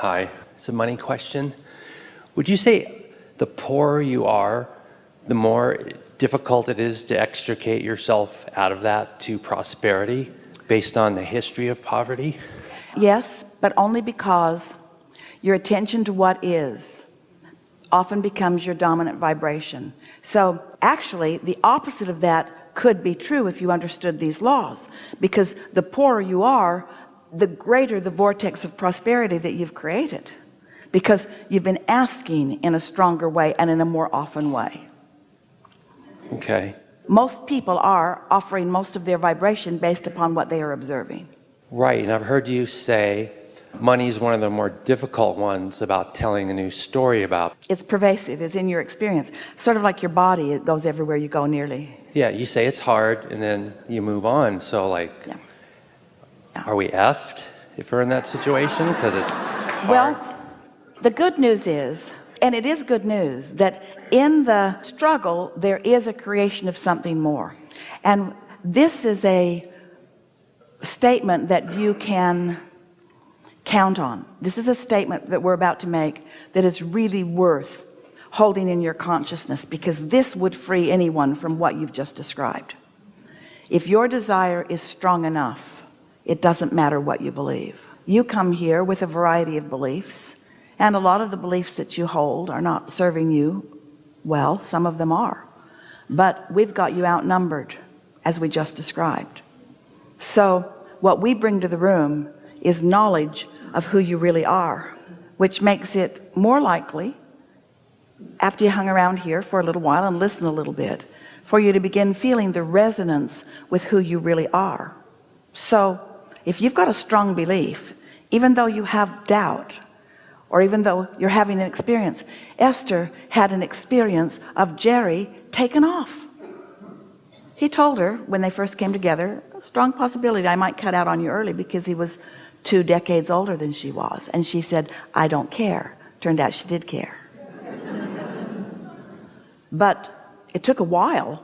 Hi, it's a money question. Would you say the poorer you are, the more difficult it is to extricate yourself out of that to prosperity based on the history of poverty? Yes, but only because your attention to what is often becomes your dominant vibration. So actually the opposite of that could be true if you understood these laws, because the poorer you are, the greater the vortex of prosperity that you've created, because you've been asking in a stronger way and in a more often way. Okay. Most people are offering most of their vibration based upon what they are observing. Right, and I've heard you say money is one of the more difficult ones about telling a new story about. It's pervasive, it's in your experience, sort of like your body, it goes everywhere you go nearly. Yeah, you say it's hard and then you move on. So like, Yeah. are we effed if we're in that situation? Because it's hard. Well, the good news is, and it is good news, that in the struggle there is a creation of something more. And this is a statement that you can count on. This is a statement that we're about to make that is really worth holding in your consciousness, because this would free anyone from what you've just described. If your desire is strong enough, it doesn't matter what you believe. You come here with a variety of beliefs, and a lot of the beliefs that you hold are not serving you well. Some of them are, but we've got you outnumbered, as we just described. So what we bring to the room is knowledge of who you really are, which makes it more likely, after you hung around here for a little while and listen a little bit, for you to begin feeling the resonance with who you really are. So if you've got a strong belief, even though you have doubt, or even though you're having an experience, Esther had an experience of Jerry taken off. He told her when they first came together, a strong possibility I might cut out on you early, because he was 2 decades older than she was. And she said, I don't care. Turned out she did care. But it took a while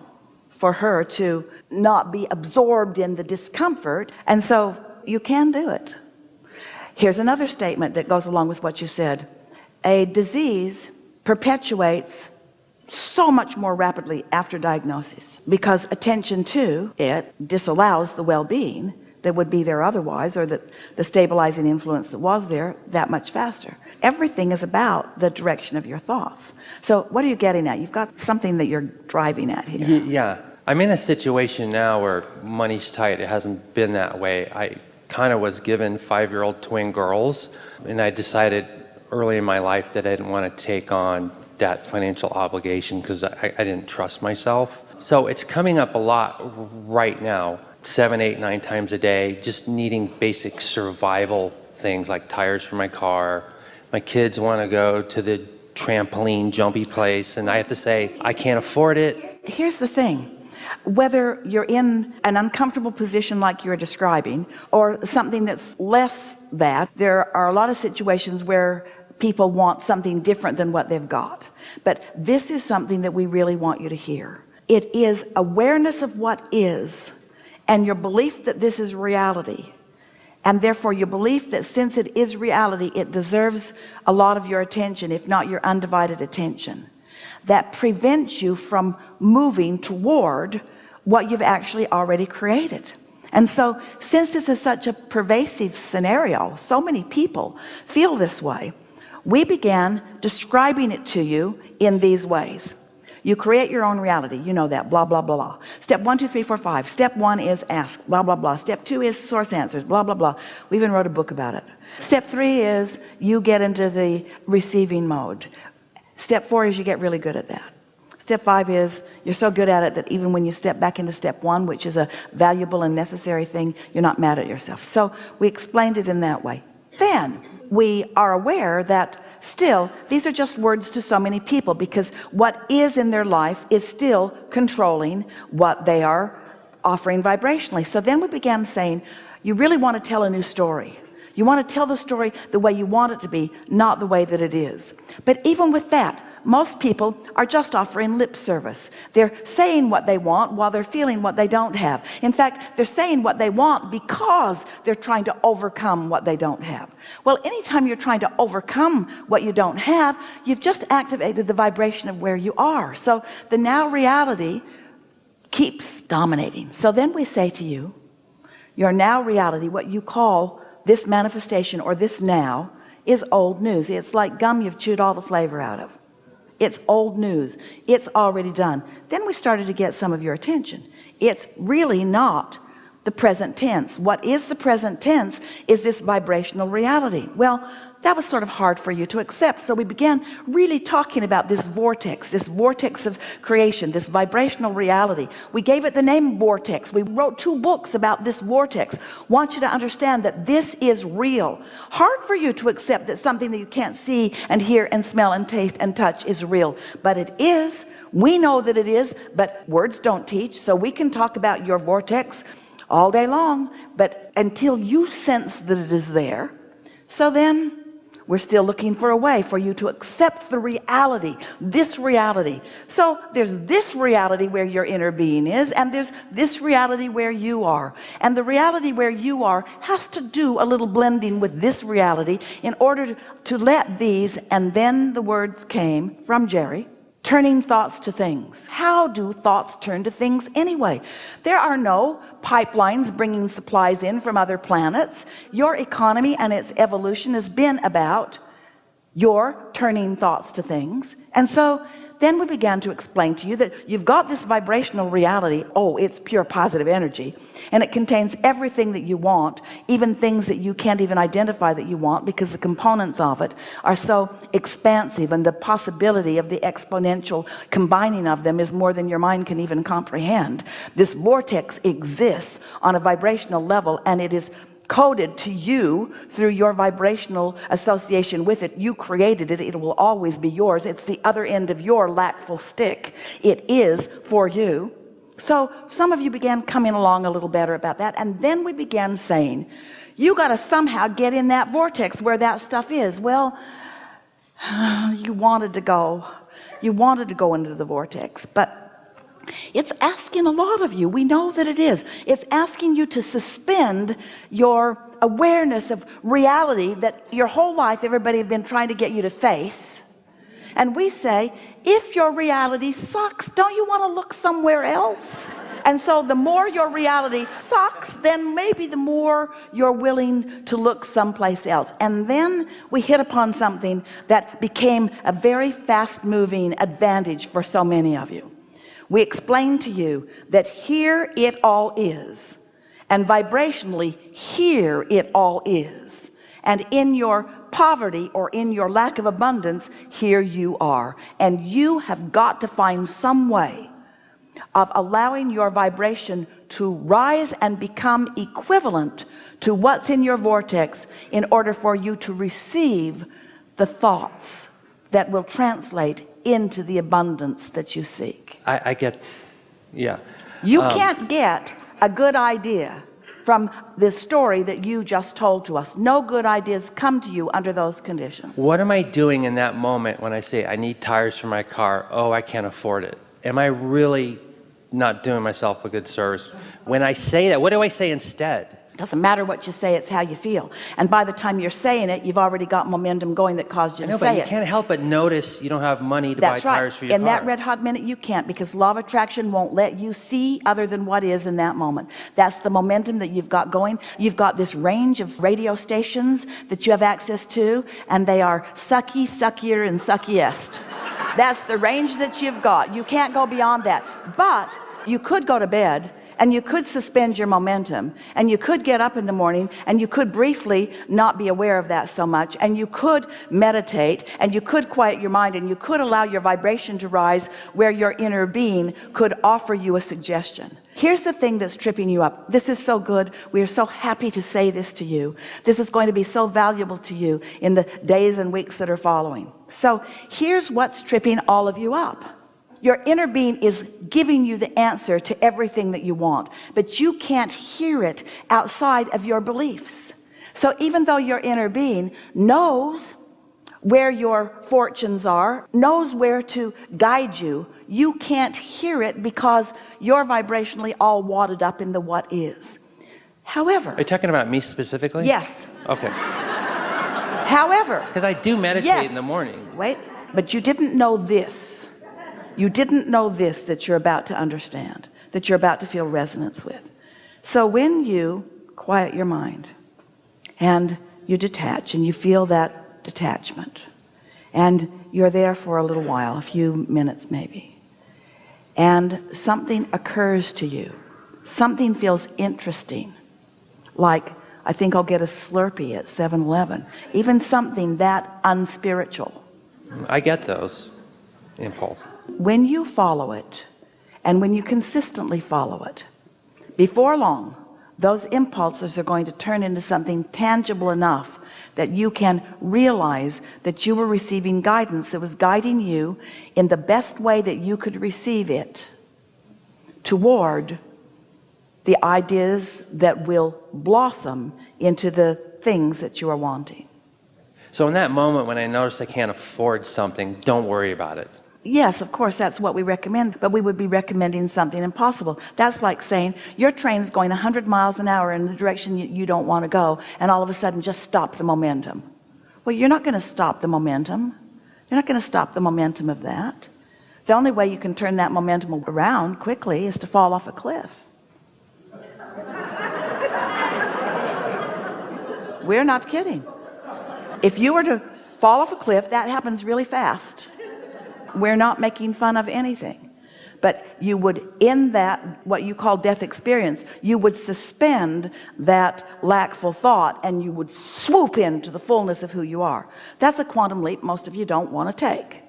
for her to not be absorbed in the discomfort. And so you can do it. Here's another statement that goes along with what you said. A disease perpetuates so much more rapidly after diagnosis, because attention to it disallows the well-being that would be there otherwise, or that the stabilizing influence that was there, that much faster. Everything is about the direction of your thoughts. So what are you getting at? You've got something that you're driving at here. Yeah, I'm in a situation now where money's tight. It hasn't been that way. I kind of was given 5-year-old twin girls, and I decided early in my life that I didn't want to take on that financial obligation because I didn't trust myself. So it's coming up a lot right now, 7, 8, 9 times a day, just needing basic survival things like tires for my car. My kids want to go to the trampoline jumpy place, and I have to say I can't afford it. Here's the thing. Whether you're in an uncomfortable position like you're describing, or something that's less that, there are a lot of situations where people want something different than what they've got. But this is something that we really want you to hear. It is awareness of what is, and your belief that this is reality, and therefore your belief that since it is reality, it deserves a lot of your attention, if not your undivided attention, that prevents you from moving toward what you've actually already created. And so since this is such a pervasive scenario, so many people feel this way, we began describing it to you in these ways. You create your own reality, you know that, blah blah blah. Step 1 2 3 4 5. Step 1 is ask, blah blah blah. Step 2 is source answers, blah blah blah. We even wrote a book about it. Step 3 is you get into the receiving mode. Step 4 is you get really good at that. Step 5 is you're so good at it that even when you step back into step 1, which is a valuable and necessary thing, you're not mad at yourself. So we explained it in that way. Then we are aware that still these are just words to so many people, because what is in their life is still controlling what they are offering vibrationally. So then we began saying, you really want to tell a new story. You want to tell the story the way you want it to be, not the way that it is. But even with that, most people are just offering lip service. They're saying what they want while they're feeling what they don't have. In fact, they're saying what they want because they're trying to overcome what they don't have. Well, anytime you're trying to overcome what you don't have, you've just activated the vibration of where you are. So the now reality keeps dominating. So then we say to you, your now reality, what you call this manifestation or this now, is old news. It's like gum you've chewed all the flavor out of. It's old news. It's already done. Then we started to get some of your attention. It's really not the present tense. What is the present tense is this vibrational reality. Well, that was sort of hard for you to accept. So we began really talking about this vortex of creation, this vibrational reality. We gave it the name vortex. We wrote 2 books about this vortex. Want you to understand that this is real. Hard for you to accept that something that you can't see and hear and smell and taste and touch is real, but it is. We know that it is, but words don't teach. So we can talk about your vortex all day long, but until you sense that it is there, so then we're still looking for a way for you to accept the reality, this reality. So there's this reality where your inner being is, and there's this reality where you are. And the reality where you are has to do a little blending with this reality in order to let these, and then the words came from Jerry, turning thoughts to things. How do thoughts turn to things anyway? There are no pipelines bringing supplies in from other planets. Your economy and its evolution has been about your turning thoughts to things. And so then we began to explain to you that you've got this vibrational reality. Oh, it's pure positive energy, and it contains everything that you want, even things that you can't even identify that you want, because the components of it are so expansive, and the possibility of the exponential combining of them is more than your mind can even comprehend. This vortex exists on a vibrational level, and it is coded to you through your vibrational association with it. You created it. It will always be yours. It's the other end of your lackful stick. It is for you. So some of you began coming along a little better about that, and then we began saying, you got to somehow get in that vortex where that stuff is. Well, you wanted to go into the vortex, but it's asking a lot of you. We know that it is. It's asking you to suspend your awareness of reality that your whole life everybody has been trying to get you to face. And we say, if your reality sucks, don't you want to look somewhere else? And so the more your reality sucks, then maybe the more you're willing to look someplace else. And then we hit upon something that became a very fast-moving advantage for so many of you. We explained to you that here it all is, and vibrationally here it all is, and in your poverty or in your lack of abundance, here you are. And you have got to find some way of allowing your vibration to rise and become equivalent to what's in your vortex in order for you to receive the thoughts that will translate into the abundance that you seek. I get, yeah. You can't get a good idea from this story that you just told to us. No good ideas come to you under those conditions. What am I doing in that moment when I say I need tires for my car? Oh, I can't afford it. Am I really not doing myself a good service? When I say that, what do I say instead? Doesn't matter what you say, it's how you feel. And by the time you're saying it, you've already got momentum going that caused you to say but you it. can't help but notice you don't have money to buy tires for your car. In that red hot minute, you can't, because law of attraction won't let you see other than what is in that moment. That's the momentum that you've got going. You've got this range of radio stations that you have access to, and they are sucky, suckier, and suckiest. That's the range that you've got. You can't go beyond that. But you could go to bed, and you could suspend your momentum, and you could get up in the morning, and you could briefly not be aware of that so much, and you could meditate, and you could quiet your mind, and you could allow your vibration to rise where your inner being could offer you a suggestion. Here's the thing that's tripping you up. This is so good. We are so happy to say this to you. This is going to be so valuable to you in the days and weeks that are following. So here's what's tripping all of you up. Your inner being is giving you the answer to everything that you want, but you can't hear it outside of your beliefs. So even though your inner being knows where your fortunes are, knows where to guide you. You can't hear it because you're vibrationally all wadded up in the what is. However, Are you talking about me specifically? yes. Okay. However, Because I do meditate yes. in the morning. Wait, but you didn't know this. You didn't know this that you're about to understand, that you're about to feel resonance with. So when you quiet your mind and you detach and you feel that detachment, and you're there for a little while, a few minutes maybe, and something occurs to you, something feels interesting, like I think I'll get a Slurpee at 7-Eleven, even something that unspiritual. I get those impulses. When you follow it, and when you consistently follow it, before long those impulses are going to turn into something tangible enough that you can realize that you were receiving guidance that was guiding you in the best way that you could receive it toward the ideas that will blossom into the things that you are wanting. So in that moment when I notice I can't afford something, don't worry about it. Yes, of course, that's what we recommend, but we would be recommending something impossible. That's like saying your train's going 100 miles an hour in the direction you don't want to go, and all of a sudden just stop the momentum. Well, you're not going to stop the momentum. You're not going to stop the momentum of that. The only way you can turn that momentum around quickly is to fall off a cliff. We're not kidding. If you were to fall off a cliff, that happens really fast. We're not making fun of anything, but you would, in that what you call death experience, you would suspend that lackful thought and you would swoop into the fullness of who you are. That's a quantum leap most of you don't want to take.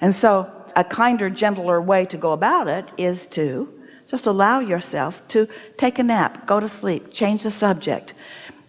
And so a kinder, gentler way to go about it is to just allow yourself to take a nap, go to sleep, change the subject,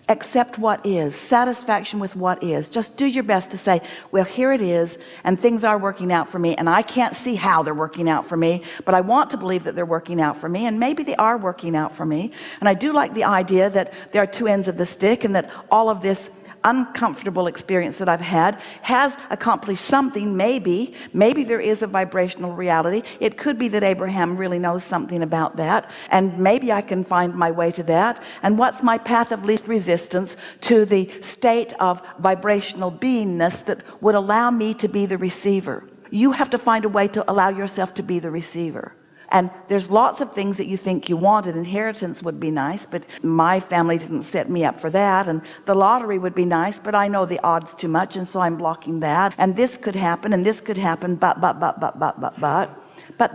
accept what is, satisfaction with what is. Just do your best to say, well, here it is, and things are working out for me, and I can't see how they're working out for me, but I want to believe that they're working out for me, and maybe they are working out for me. And I do like the idea that there are two ends of the stick, and that all of this uncomfortable experience that I've had has accomplished something. Maybe there is a vibrational reality. It could be that Abraham really knows something about that, and maybe I can find my way to that. And what's my path of least resistance to the state of vibrational beingness that would allow me to be the receiver? You have to find a way to allow yourself to be the receiver. And there's lots of things that you think you wanted. Inheritance would be nice, but my family didn't set me up for that. And the lottery would be nice, but I know the odds too much, and so I'm blocking that. And this could happen, and this could happen, but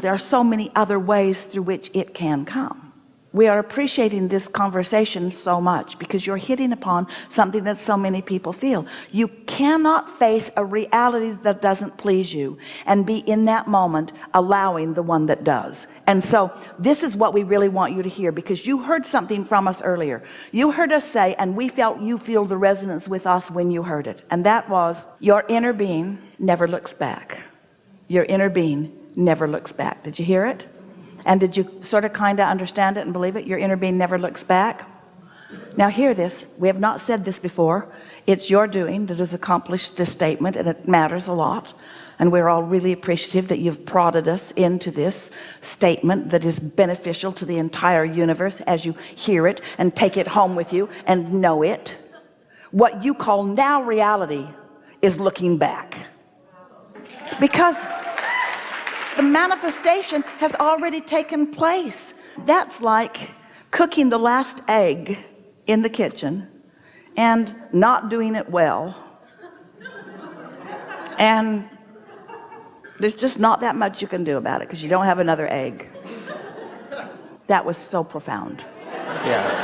there are so many other ways through which it can come. We are appreciating this conversation so much because you're hitting upon something that so many people feel. You cannot face a reality that doesn't please you and be in that moment allowing the one that does. And so this is what we really want you to hear, because you heard something from us earlier. You heard us say, and we felt you feel the resonance with us when you heard it. And that was, your inner being never looks back. Your inner being never looks back. Did you hear it? And did you sort of kind of understand it and believe it? Your inner being never looks back. Now hear this. We have not said this before. It's your doing that has accomplished this statement, and it matters a lot. And we're all really appreciative that you've prodded us into this statement that is beneficial to the entire universe as you hear it and take it home with you and know it. What you call now reality is looking back. Because the manifestation has already taken place. That's like cooking the last egg in the kitchen and not doing it well. And there's just not that much you can do about it because you don't have another egg. That was so profound. Yeah.